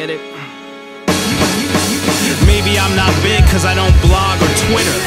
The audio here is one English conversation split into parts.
get it. Maybe I'm not big cause I don't blog or Twitter.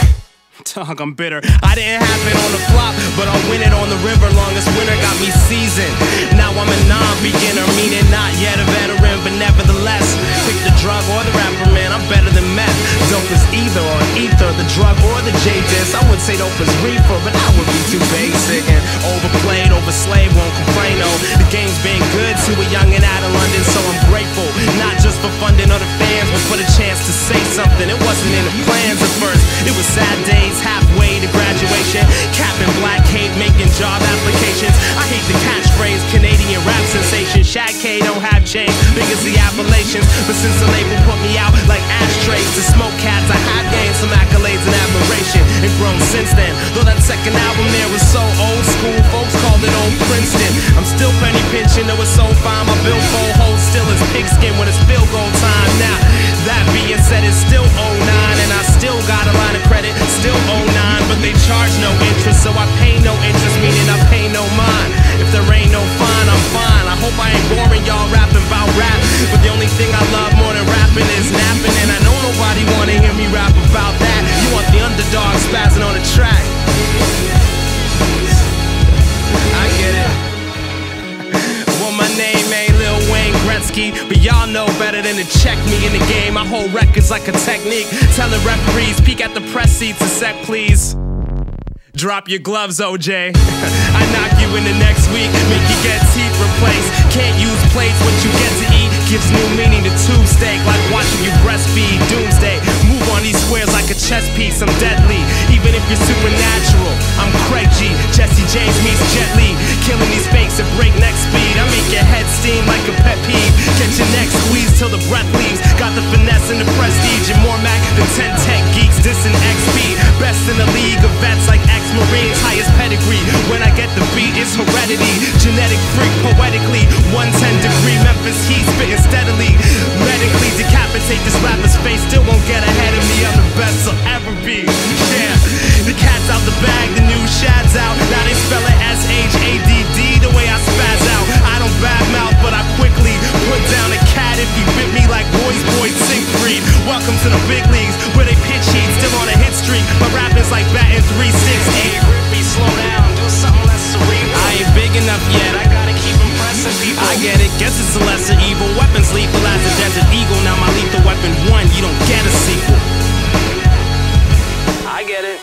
Dog, I'm bitter. I didn't happen on the flop, but I'll win it on the river. Longest winter got me seasoned. Now I'm a non-beginner, meaning not yet a veteran, but nevertheless, pick the drug or the rapper, man, I'm better than meth. Dope is either on ether, the drug or the J-Dis. I would say dope is reefer, but I would be too basic and overplayed, overslaved, won't complain, oh. The game's been good to a youngin' out of London, so I'm grateful. Not just for funding or the fans, but for the chance to say something. It wasn't in the plans at first, it was sad days, halfway to graduation. Capping black hate, making job applications. I hate the catchphrase, Canadian rap sensation. Shad K don't have change, big as the Appalachians. But since the label put me out like ashtrays to smoke cats, I have gained some accolades and admiration, and grown since then. Though that second album there was so old school, folks called it old Princeton. I'm still penny pinching, though it's so fine. My billfold holds still as pigskin when it's field goal time. Now, that being said, it's still 09, and I still got a line of credit, still 09, but they charge no interest, so I pay no interest, meaning I pay no mind. If there ain't no fine, I'm fine. I hope I ain't boring y'all rapping about rap, but the only thing I love more than rapping is napping, and I know nobody wanna hear me rap about that. You want the underdog spazzing on the track. I get it. Well, my name ain't Lil Wayne Gretzky, but y'all know better than to check me in the game. I hold records like a technique, telling referees, peek at the press seats a sec, please. Drop your gloves, OJ. I knock you in the next week, make you get teeth replaced. Can't use plates, what you get to eat gives new meaning to tube steak, like watching you breastfeed. Doomsday, move on these squares like a chess piece. I'm deadly, even if you're supernatural. I'm Craig G, Jesse James meets Jet Li, killing these fakes at breakneck speed. I make your head steam like a pet peeve. Get your neck squeezed till the breath leaves. Got the finesse and the prestige, and more Mac than 10 tech geeks dissing XP. Best in the league of vets like Marines, highest pedigree. When I get the beat, it's heredity. Genetic freak, poetically 110 degree Memphis heat, spitting steadily. Medically decapitate this rapper's face, still won't get ahead of me. I'm the best I'll ever be. Yeah, the cat's out the bag, the new Shad's out. Now they spell it S-H-A-D-D, the way I spaz out. I don't badmouth, but I quickly put down a cat if he bit me like Boys Siegfried. Welcome to the big leagues, where they pitch heat, still on a hit streak. My rapping's like batting 3-6. Slow down, do something less cerebral. I ain't big enough yet, I gotta keep impressing people. I get it, guess it's a lesser evil. Weapons lethal as a desert eagle. Now my lethal weapon 1, you don't get a sequel. I get it.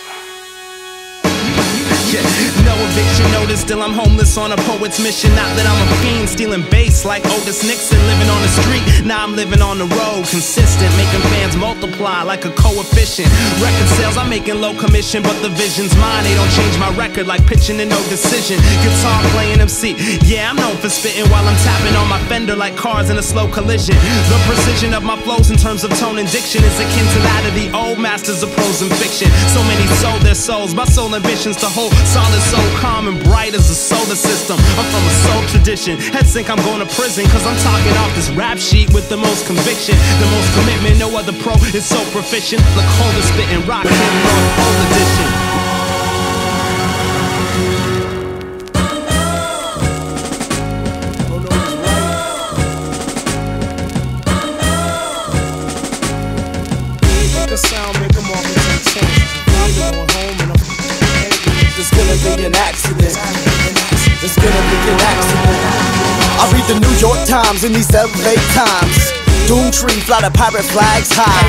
Yeah, no eviction notice, still I'm homeless on a poet's mission. Not that I'm a fiend, stealing bass like Otis Nixon. Living on the street, now I'm living on the road. Consistent, making fans multiply like a coefficient. Record sales, I'm making low commission, but the vision's mine. They don't change my record like pitching and no decision. Guitar playing MC, yeah, I'm known for spitting while I'm tapping on my fender like cars in a slow collision. The precision of my flows in terms of tone and diction is akin to that of the old masters of prose and fiction. So many sold their souls, my soul ambitions to hold solid, so calm and bright as a solar system. I'm from a soul tradition. Head sink, I'm going to prison, cause I'm talking off this rap sheet with the most conviction, the most commitment. No other pro is so proficient. The coldest spitting rock and roll, whole edition. The sound make them all into I'm going home and there's gonna be an accident. There's gonna be an accident. I read the New York Times in these LA times. Doomtree, fly the pirate flags high.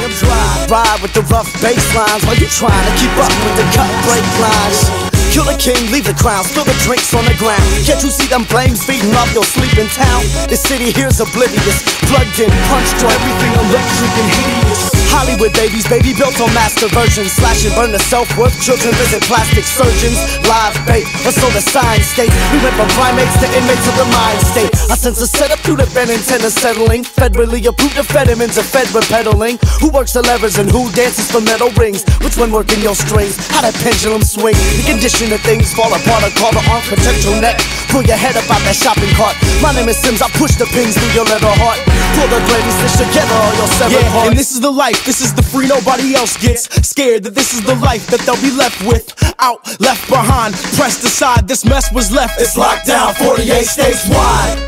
Ride with the rough bass lines while you trying to keep up with the cut break lines. Kill the king, leave the crown, spill the drinks on the ground. Can't you see them flames feeding off your sleeping town? This city here's oblivious, plugged in, punched to everything electric and hideous. Hollywood babies, baby built on master versions. Slash and burn the self-worth, children visit plastic surgeons. Live bait, or so the science states. We went from primates to inmates of the mind state. I sense a setup through the bed antenna settling. Federally approved amphetamines are fed with peddling. Who works the levers and who dances for metal rings? Which one working your strings? How that pendulum swing? The condition of things fall apart, I call the architectural neck. Pull your head up out that shopping cart. My name is Sims, I push the pins through your leather heart. Pull the gravy, stitch together all your severed parts. And this is the life, this is the free nobody else gets. Scared that this is the life that they'll be left with. Out, left behind, pressed aside, this mess was left. It's locked down, 48 states wide.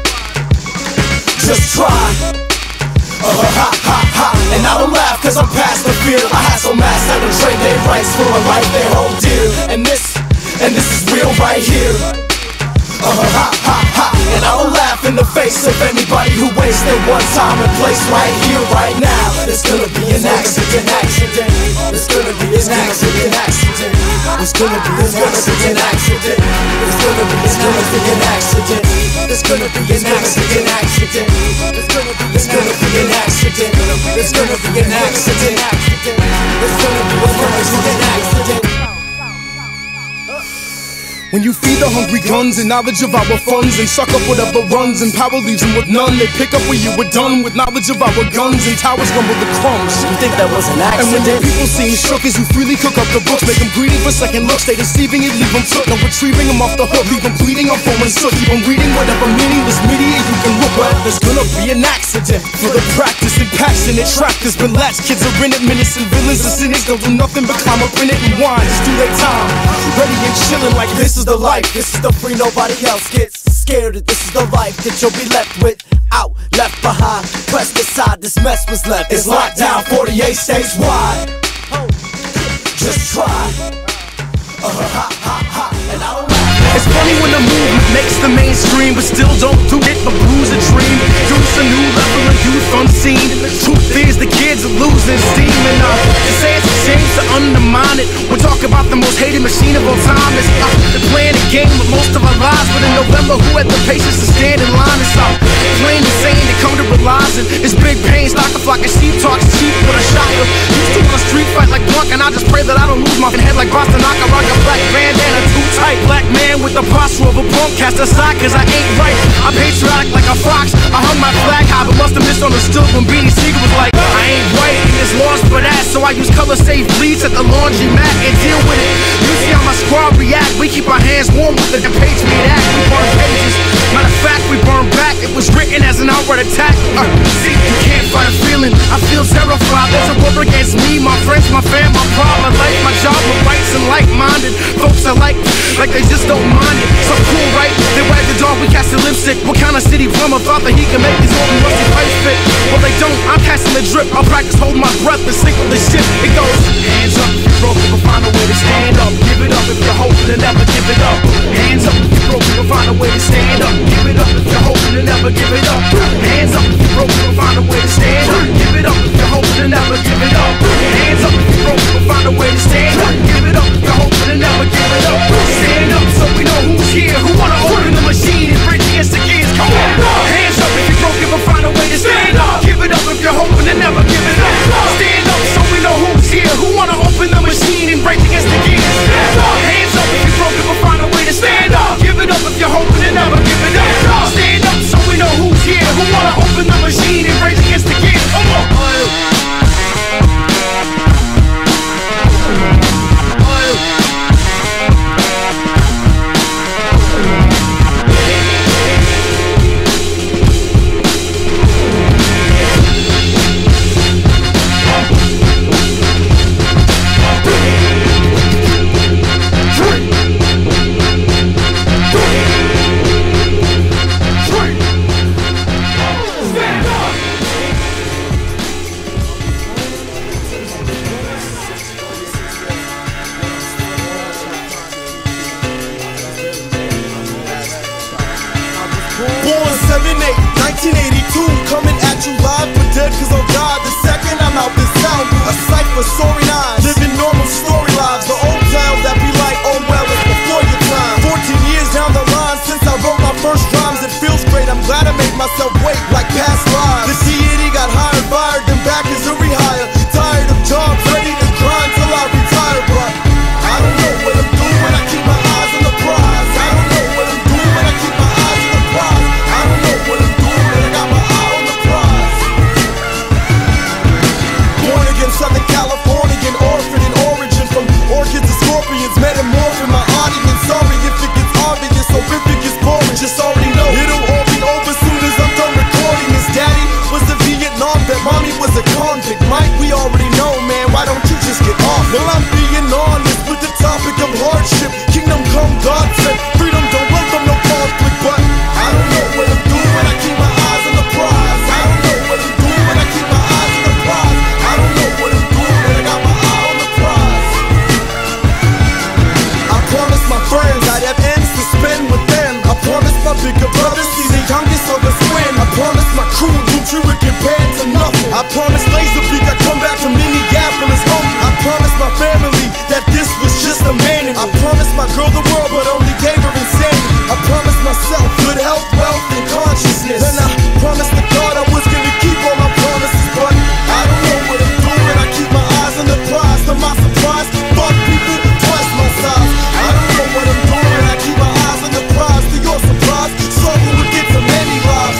Just try. Ha ha ha. And I don't laugh cause I'm past the fear. I had so mad that I trade their rights for a life they hold dear. And this is real right here. Ha ha ha. And I don't laugh in the face of anybody who wasted one time and place right here, right now. There's gonna be an accident. There's gonna be an accident. There's gonna be an accident. There's gonna be an accident. There's gonna be an accident. There's gonna be an accident. There's gonna be an accident. There's gonna be an accident. When you feed the hungry guns and knowledge of our funds and suck up whatever runs and power leaves them with none, they pick up where you were done with knowledge of our guns and towers rumble the crumbs. You think that was an accident? And when the people seem shook as you freely cook up the books, make them greedy for second looks, they deceiving it, leave them took. No retrieving them off the hook, leave them bleeding on phone and soot. Keep them reading whatever meaningless media you can look. Well, there's gonna be an accident for the practice and passionate track that's been latched. Kids are in it, menace and villains and cynics don't do nothing but climb up in it and whine. Just do their time, ready and chilling like this is the life. This is the free, nobody else gets scared that this is the life that you'll be left with. Out, left behind, pressed aside, this mess was left. It's locked down 48 states wide. Just try. Ha ha ha. And I don't laugh. It's funny when the movement makes the mainstream, but still don't do it, but blues a dream. Produce a new level of youth unseen. Truth is the kids are losing steam, and to say it's a shame to undermine it. We're talking about the most hated machine of all time. It's they're playing a game with most of our lives, but in November, who had the patience to stand in line? It's plain and saying they come to realizing it's big pain, stock a flock of sheep, talks cheap with a shotgun. Used to want a street fight like Blunt, and I just pray that I don't lose my head like Boston. I can rock a black bandana too tight. Black man with the posture of a punk, cast aside cause I ain't right. I'm patriotic like a fox. I hung my flag high, but must have misunderstood when Beanie Siegel was like, I ain't white and it's lost for that, so I use color safe bleach at the laundromat and deal with it. You see how my squad react. We keep our hands warm with the Patriot Act. We burn pages. Matter of fact, we burn back. It was written as an outright attack. See, you can't fight a feeling. I feel terrified. There's a war against me, my friends, my fam, my pride, my life, my job, my rights, and like-minded folks are like they just don't mind it. So cool, right? They wag the dog, we cast the lipstick. What kind of city plumber thought that he could make these old rusty pipes fit? Well, they don't. I'm casting the drip. I'll practice holding my breath and sink with the ship. It goes hands up if you're broken, but find a way to stand up. Give it up if you're hoping to never give it up. Hands up if you're broken, but find a way to stand up. Give it up if you're hoping to never give it up. Hands up if you're broken, but find a way to stand up. Give it up if you're hoping to never give it up. Hands up if you're broken, but find a way to stand up. Give it up if you're hoping to never give it up. Stand up so we know who's here, who wanna open the machine and bridge against the gears. Come on, hands up if you're broken, but find a way to stand up. Give it up if you're hoping to never give it up. Stand up so we know who's here, who wanna open the machine and break against the gears. Hands up if you're broken, but find a way to stand up. Give it up if you're hoping to never give it up. Stand up so we know who's here, who wanna open the machine and break against the gears. Come on. Born 7/8/1982, coming at you live for dead, cause on God the second I'm out this sound. A cipher, soaring eyes, living normal story lives. The old tales that be like, oh well, it's before your time. 14 years down the line since I wrote my first rhymes. It feels great, I'm glad I made myself wait like past lives. The deity got hired, fired, then back as a rehire. Tired of jobs, ready to grind till I retire. But I don't know what I'm doing when I keep my eyes on the prize. I don't know what I'm doing when I keep my eyes on the prize. I don't know what I'm doing when I got my eye on the prize. Born again, Southern Californian, orphan in origin. From orchids to scorpions, metamorphing my audience. Sorry if it gets obvious, so if it gets boring, just already know it'll all be over soon as I'm done recording. His daddy was a Vietnam vet, mommy was a convict. Mike, we already know, man, why don't you just get off? Well, I'm being honest with the topic of hardship. Kingdom come, God said, freedom don't welcome no conflict. But I don't know what I'm doing when I keep my eyes on the prize. I don't know what I'm doing when I keep bigger brother, see the youngest of us win. I promise my crew, Doomtree would compared to nothing. I promise Laserbeak I come back from Minneapolis home. I promise my family that this was just a man. I promise my girl the world, but only gave her insanity. I promised myself good health, wealth, and consciousness. And I promised to God I was gonna keep all my promises, but I don't know what I'm doing. I keep my eyes on the prize. To my surprise, fuck people twice my size. I don't know what I'm doing. I keep my eyes on the prize. To your surprise, struggle will get to many lives.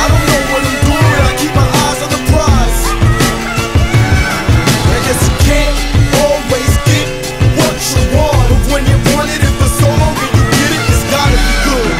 I don't know what I'm doing. I keep my eyes on the prize. I guess you can't always get what you want, but when you want it, if it's so long and you get it, it's gotta be good.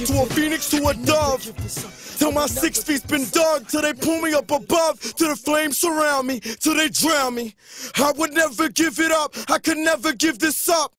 To a phoenix, to a dove, till my 6 feet's been dug, till they pull me up above, till the flames surround me, till they drown me. I would never give it up, I could never give this up.